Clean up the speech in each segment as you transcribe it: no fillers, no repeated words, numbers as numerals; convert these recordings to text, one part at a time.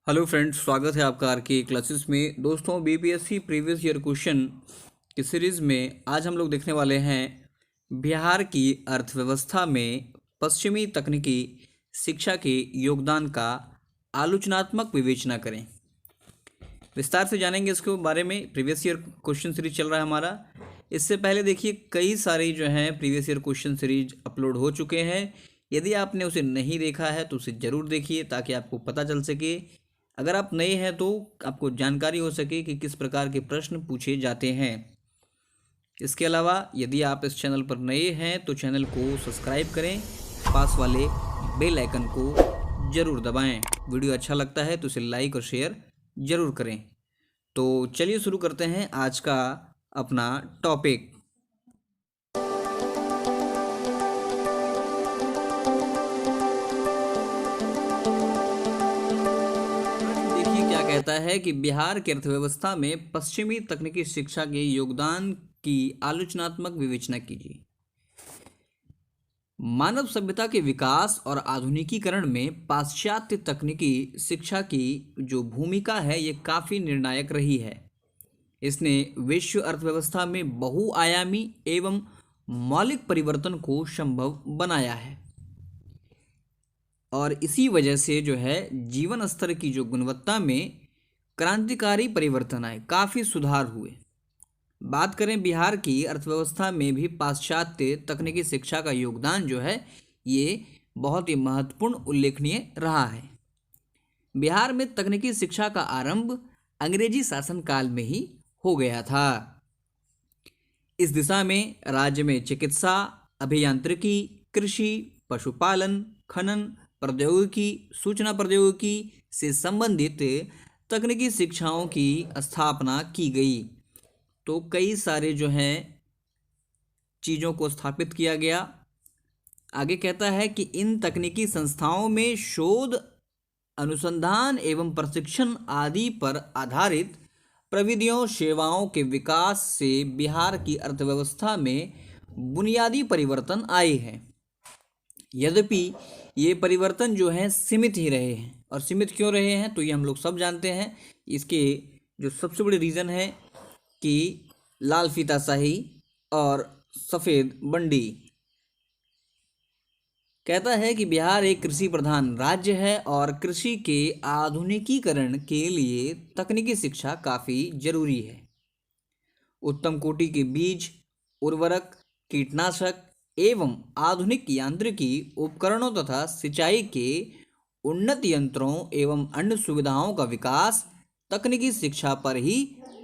Hello friends, स्वागत है आपका आर के क्लासेस में। दोस्तों, बीपीएससी प्रीवियस ईयर क्वेश्चन की सीरीज़ में आज हम लोग देखने वाले हैं बिहार की अर्थव्यवस्था में पश्चिमी तकनीकी शिक्षा के योगदान का आलोचनात्मक विवेचना करें। विस्तार से जानेंगे इसके बारे में। प्रीवियस ईयर क्वेश्चन सीरीज चल रहा है हमारा। इससे पहले देखिए कई सारे जो हैं previous year question series upload हो चुके हैं। यदि आपने उसे नहीं देखा है तो उसे ज़रूर देखिए ताकि आपको पता चल सके। अगर आप नए हैं तो आपको जानकारी हो सके कि किस प्रकार के प्रश्न पूछे जाते हैं। इसके अलावा यदि आप इस चैनल पर नए हैं तो चैनल को सब्सक्राइब करें, पास वाले बेल आइकन को ज़रूर दबाएं। वीडियो अच्छा लगता है तो इसे लाइक और शेयर ज़रूर करें। तो चलिए शुरू करते हैं आज का अपना टॉपिक। देखिए क्या कहता है कि बिहार की अर्थव्यवस्था में पश्चिमी तकनीकी शिक्षा के योगदान की आलोचनात्मक विवेचना कीजिए। मानव सभ्यता के विकास और आधुनिकीकरण में पाश्चात्य तकनीकी शिक्षा की जो भूमिका है ये काफ़ी निर्णायक रही है। इसने विश्व अर्थव्यवस्था में बहुआयामी एवं मौलिक परिवर्तन को संभव बनाया है और इसी वजह से जो है जीवन स्तर की जो गुणवत्ता में क्रांतिकारी परिवर्तन आए, काफ़ी सुधार हुए। बात करें बिहार की अर्थव्यवस्था में भी पाश्चात्य तकनीकी शिक्षा का योगदान जो है ये बहुत ही महत्वपूर्ण उल्लेखनीय रहा है। बिहार में तकनीकी शिक्षा का आरंभ अंग्रेजी शासनकाल में ही हो गया था। इस दिशा में राज्य में चिकित्सा, अभियांत्रिकी, कृषि, पशुपालन, खनन प्रौद्योगिकी, सूचना प्रौद्योगिकी से संबंधित तकनीकी शिक्षाओं की स्थापना की गई। तो कई सारे जो हैं चीज़ों को स्थापित किया गया। आगे कहता है कि इन तकनीकी संस्थाओं में शोध, अनुसंधान एवं प्रशिक्षण आदि पर आधारित प्रविधियों सेवाओं के विकास से बिहार की अर्थव्यवस्था में बुनियादी परिवर्तन आए हैं। यद्यपि ये परिवर्तन जो है सीमित ही रहे हैं। और सीमित क्यों रहे हैं तो ये हम लोग सब जानते हैं। इसके जो सबसे बड़े रीज़न है कि लाल फीताशाही और सफ़ेद बंडी। कहता है कि बिहार एक कृषि प्रधान राज्य है और कृषि के आधुनिकीकरण के लिए तकनीकी शिक्षा काफ़ी जरूरी है। उत्तम कोटि के बीज, उर्वरक, कीटनाशक एवं आधुनिक यांत्रिकी उपकरणों तथा सिंचाई के उन्नत यंत्रों एवं अन्य सुविधाओं का विकास तकनीकी शिक्षा पर ही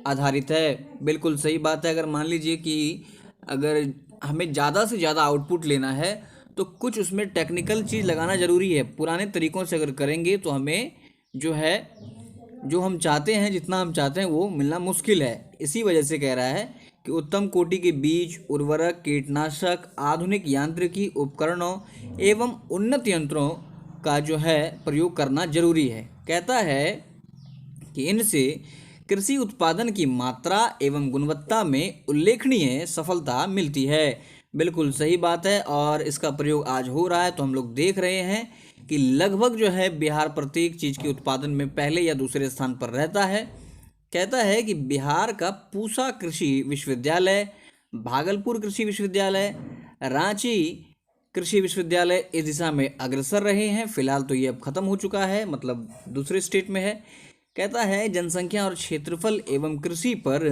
आधारित है। बिल्कुल सही बात है। अगर मान लीजिए कि अगर हमें ज़्यादा से ज़्यादा आउटपुट लेना है तो कुछ उसमें टेक्निकल चीज़ लगाना ज़रूरी है। पुराने तरीक़ों से अगर करेंगे तो हमें जो है जो हम चाहते हैं, जितना हम चाहते हैं वो मिलना मुश्किल है। इसी वजह से कह रहा है कि उत्तम कोटि के बीज, उर्वरक, कीटनाशक, आधुनिक यांत्रिकी उपकरणों एवं उन्नत यंत्रों का जो है प्रयोग करना जरूरी है। कहता है कि इनसे कृषि उत्पादन की मात्रा एवं गुणवत्ता में उल्लेखनीय सफलता मिलती है। बिल्कुल सही बात है और इसका प्रयोग आज हो रहा है। तो हम लोग देख रहे हैं कि लगभग जो है बिहार प्रत्येक चीज़ के उत्पादन में पहले या दूसरे स्थान पर रहता है। कहता है कि बिहार का पूसा कृषि विश्वविद्यालय, भागलपुर कृषि विश्वविद्यालय, रांची कृषि विश्वविद्यालय इस दिशा में अग्रसर रहे हैं। फिलहाल तो ये अब खत्म हो चुका है, मतलब दूसरे स्टेट में है। कहता है जनसंख्या और क्षेत्रफल एवं कृषि पर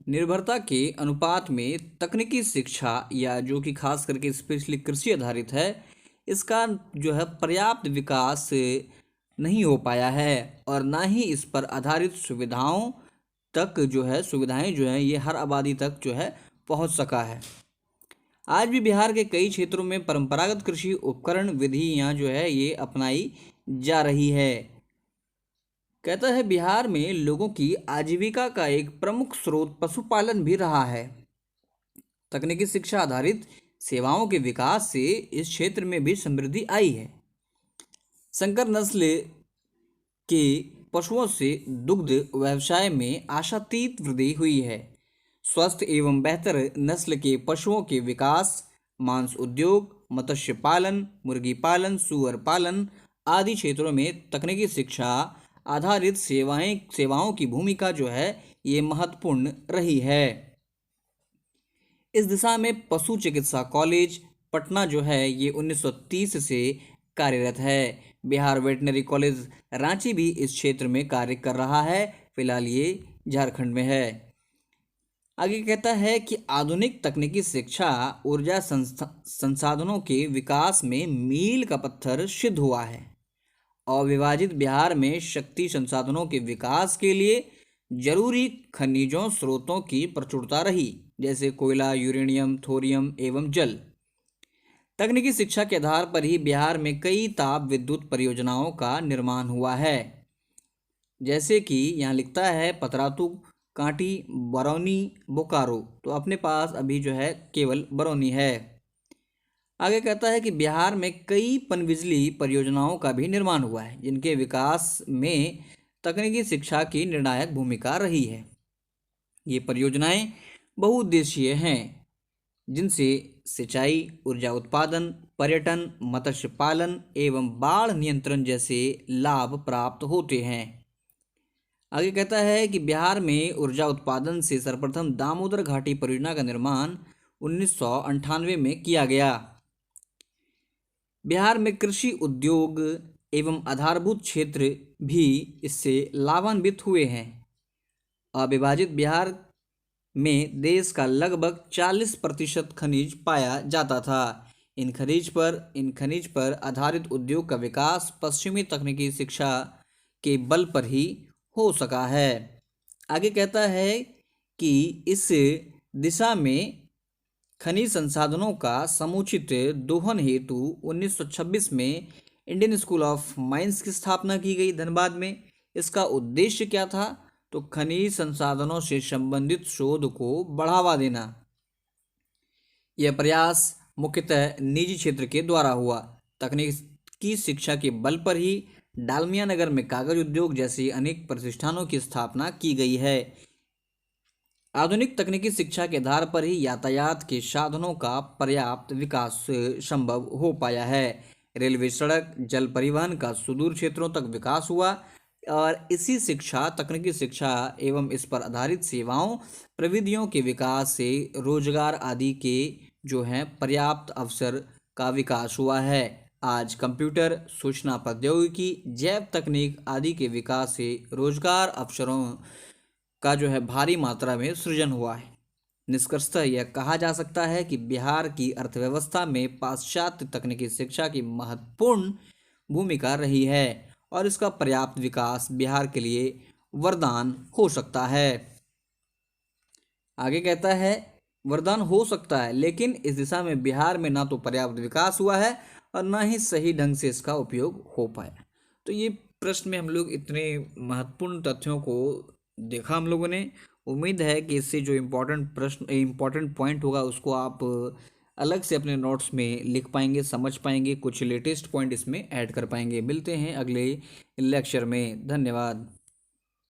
निर्भरता के अनुपात में तकनीकी शिक्षा या जो कि खास करके स्पेशली कृषि आधारित है, इसका जो है पर्याप्त विकास नहीं हो पाया है और ना ही इस पर आधारित सुविधाएं जो है ये हर आबादी तक जो है पहुंच सका है। आज भी बिहार के कई क्षेत्रों में परंपरागत कृषि उपकरण विधियां जो है ये अपनाई जा रही है। कहता है बिहार में लोगों की आजीविका का एक प्रमुख स्रोत पशुपालन भी रहा है। तकनीकी शिक्षा आधारित सेवाओं के विकास से इस क्षेत्र में भी समृद्धि आई है। संकर नस्ल के पशुओं से दुग्ध व्यवसाय में आशातीत वृद्धि हुई है। स्वस्थ एवं बेहतर नस्ल के पशुओं के विकास, मांस उद्योग, मत्स्य पालन, मुर्गी पालन, सुअर पालन आदि क्षेत्रों में तकनीकी शिक्षा आधारित सेवाओं की भूमिका जो है ये महत्वपूर्ण रही है। इस दिशा में पशु चिकित्सा कॉलेज पटना जो है ये 1930 से कार्यरत है। बिहार वेटनरी कॉलेज रांची भी इस क्षेत्र में कार्य कर रहा है। फिलहाल ये झारखंड में है। आगे कहता है कि आधुनिक तकनीकी शिक्षा ऊर्जा संसाधनों के विकास में मील का पत्थर सिद्ध हुआ है। अविभाजित बिहार में शक्ति संसाधनों के विकास के लिए जरूरी खनिजों स्रोतों की प्रचुरता रही, जैसे कोयला, यूरेनियम, थोरियम एवं जल। तकनीकी शिक्षा के आधार पर ही बिहार में कई ताप विद्युत परियोजनाओं का निर्माण हुआ है, जैसे कि यहाँ लिखता है पतरातू, कांटी, बरौनी, बोकारो। तो अपने पास अभी जो है केवल बरौनी है। आगे कहता है कि बिहार में कई पनबिजली परियोजनाओं का भी निर्माण हुआ है, जिनके विकास में तकनीकी शिक्षा की निर्णायक भूमिका रही है। ये परियोजनाएं बहुउद्देशीय हैं, जिनसे सिंचाई, ऊर्जा उत्पादन, पर्यटन, मत्स्य पालन एवं बाढ़ नियंत्रण जैसे लाभ प्राप्त होते हैं। आगे कहता है कि बिहार में ऊर्जा उत्पादन से सर्वप्रथम दामोदर घाटी परियोजना का निर्माण 1998 में किया गया। बिहार में कृषि उद्योग एवं आधारभूत क्षेत्र भी इससे लाभान्वित हुए हैं। अविभाजित बिहार में देश का लगभग 40% खनिज पाया जाता था। इन खनिज पर आधारित उद्योग का विकास पश्चिमी तकनीकी शिक्षा के बल पर ही हो सका है। आगे कहता है कि इस दिशा में खनिज संसाधनों का समुचित दोहन हेतु 1926 में इंडियन स्कूल ऑफ माइंस की स्थापना की गई धनबाद में। इसका उद्देश्य क्या था? तो खनिज संसाधनों से संबंधित शोध को बढ़ावा देना। यह प्रयास मुख्यतः निजी क्षेत्र के द्वारा हुआ। तकनीकी शिक्षा के बल पर ही डालमिया नगर में कागज उद्योग जैसे अनेक प्रतिष्ठानों की स्थापना की गई है। आधुनिक तकनीकी शिक्षा के आधार पर ही यातायात के साधनों का पर्याप्त विकास संभव हो पाया है। रेलवे, सड़क, जल परिवहन का सुदूर क्षेत्रों तक विकास हुआ और इसी शिक्षा, तकनीकी शिक्षा एवं इस पर आधारित सेवाओं, प्रविधियों के विकास से रोजगार आदि के जो हैं पर्याप्त अवसर का विकास हुआ है। आज कंप्यूटर, सूचना प्रौद्योगिकी, जैव तकनीक आदि के विकास से रोजगार अवसरों का जो है भारी मात्रा में सृजन हुआ है। निष्कर्षतः यह कहा जा सकता है कि बिहार की अर्थव्यवस्था में पाश्चात्य तकनीकी शिक्षा की महत्वपूर्ण भूमिका रही है और इसका पर्याप्त विकास बिहार के लिए वरदान हो सकता है। आगे कहता है वरदान हो सकता है, लेकिन इस दिशा में बिहार में ना तो पर्याप्त विकास हुआ है और ना ही सही ढंग से इसका उपयोग हो पाया। तो ये प्रश्न में हम लोग इतने महत्वपूर्ण तथ्यों को देखा हम लोगों ने। उम्मीद है कि इससे जो इम्पोर्टेंट पॉइंट होगा उसको आप अलग से अपने नोट्स में लिख पाएंगे, समझ पाएंगे, कुछ लेटेस्ट पॉइंट इसमें ऐड कर पाएंगे। मिलते हैं अगले लेक्चर में। धन्यवाद।